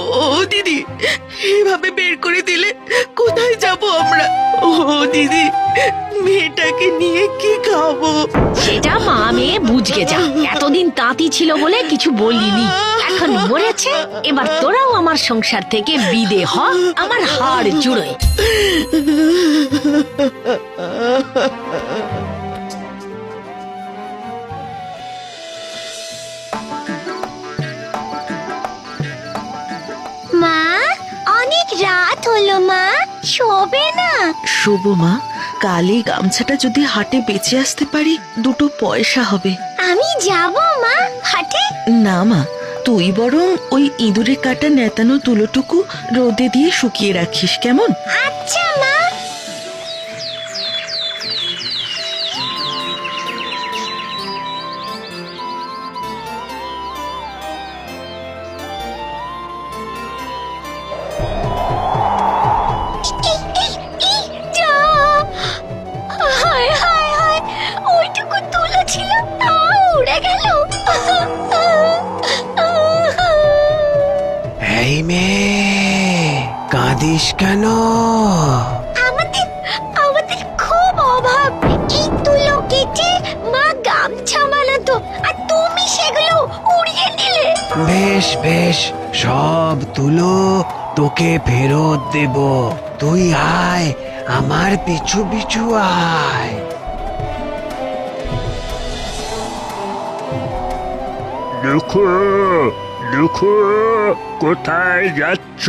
ও দিদি, এভাবে বের করে দিলে কোথায় যাব আমরা? ও দিদি, মেয়েটাকে নিয়ে কি খাবো? সেটা মা মেয়ে বুঝকে যা। এতদিন তাঁতি ছিল বলে কিছু বলিনি, এখন মরেছে, এবার তোরাও আমার সংসার থেকে বিদে হ, আমার হাড় জুড়ে। মা, অনেক রাত হলো মা, শোবে না? শোবো মা, কালই গামছাটা যদি হাটে বেচে আসতে পারি, দুটো পয়সা হবে। আমি যাব মা হাটে। না মা, তুই বরং ওই ইঁদুরে কাটা নেতানো তুলোটুকু রোদে দিয়ে শুকিয়ে রাখিস, কেমন? আচ্ছা মা। হায় হায় হায়, ওইটুকু তুলো ছিল, উড়ে গেল। এই মেয়ে, কাঁদিস কেন? আমাদের আমাদের খুব অভাব। এই তুলো কেটে মা গামছা বানাতো, আর তুমি সেগুলো উড়িয়ে নিলে। বেশ বেশ, সব তুলো তোকে ফেরত দেব। তুই আয়, আমার পিছু পিছু আয়। দুঃখু, দুঃখু, কোথায় যাচ্ছ?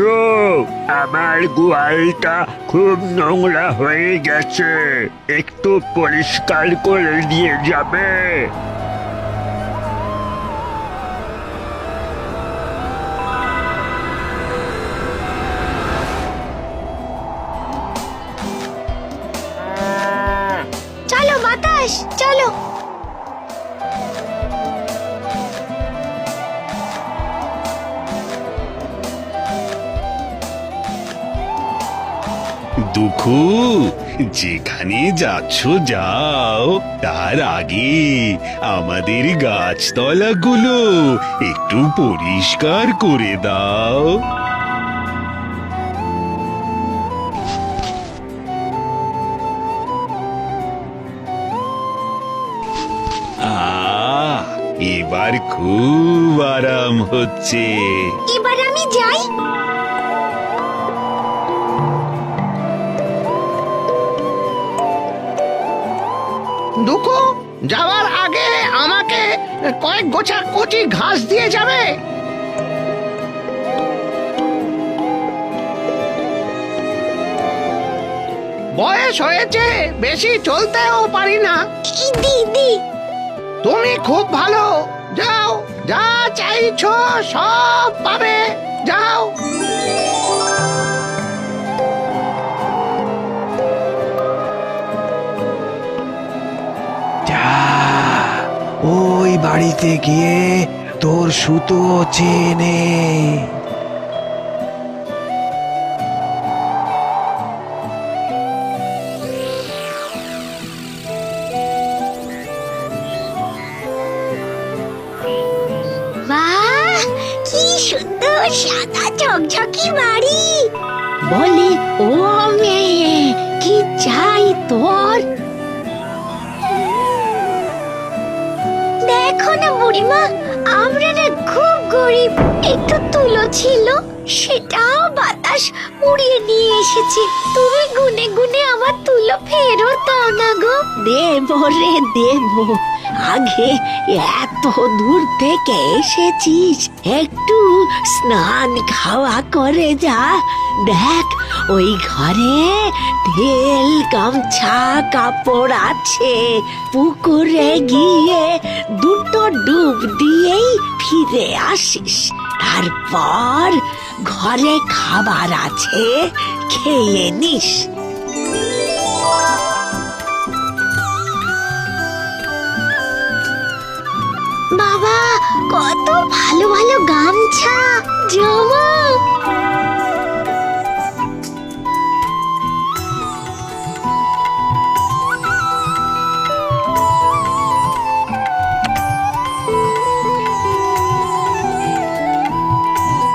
আমার গোয়ালটা খুব নোংরা হয়ে গেছে, একটু পরিষ্কার করে দিয়ে যাবে? চলো বাতাস, চলো। দুঃখু, যেখানে যাচ্ছ যাও, তার আগে আমাদের গাছতলাগুলো একটু পরিষ্কার করে দাও। এবার খুব আরাম হচ্ছে। এবার আমি যাই। দুঃখু, যাওয়ার আগে আমাকে কয়েক গোছা কচি ঘাস দিয়ে যাবে। বয়স হয়েছে, বেশি চলতেও পারি না। দিদি, তুমি খুব ভালো, যাও, যা চাইছো সব পাবে, যাও। যা, ওই বাড়িতে গিয়ে তোর সুতো চেনে। বাহ, কি সুন্দর সাদা ঝকঝকি বাড়ি। বলি, ও মেয়ে, কি চাই তোর? দেখো না বুড়িমা, আমরা না খুব গরিব, একটু তুলো ছিল, সেটাও বাতাস উড়িয়ে নিয়ে এসেছে। তুমি গুনে গুনে আমার তুলো ফেরত দাও না গো। দেব রে দেব, আগে এত দূর থেকে এসেছিস, একটু স্নান খাওয়া করে যা। দেখ, ওই ঘরে তেল, গামছা, কাপড় আছে। পুকুরে গিয়ে দুটো ডুব দিয়েই ফিরে আসিস। তারপর ঘরে খাবার আছে, খেয়ে নিস। বাবা, কত ভালো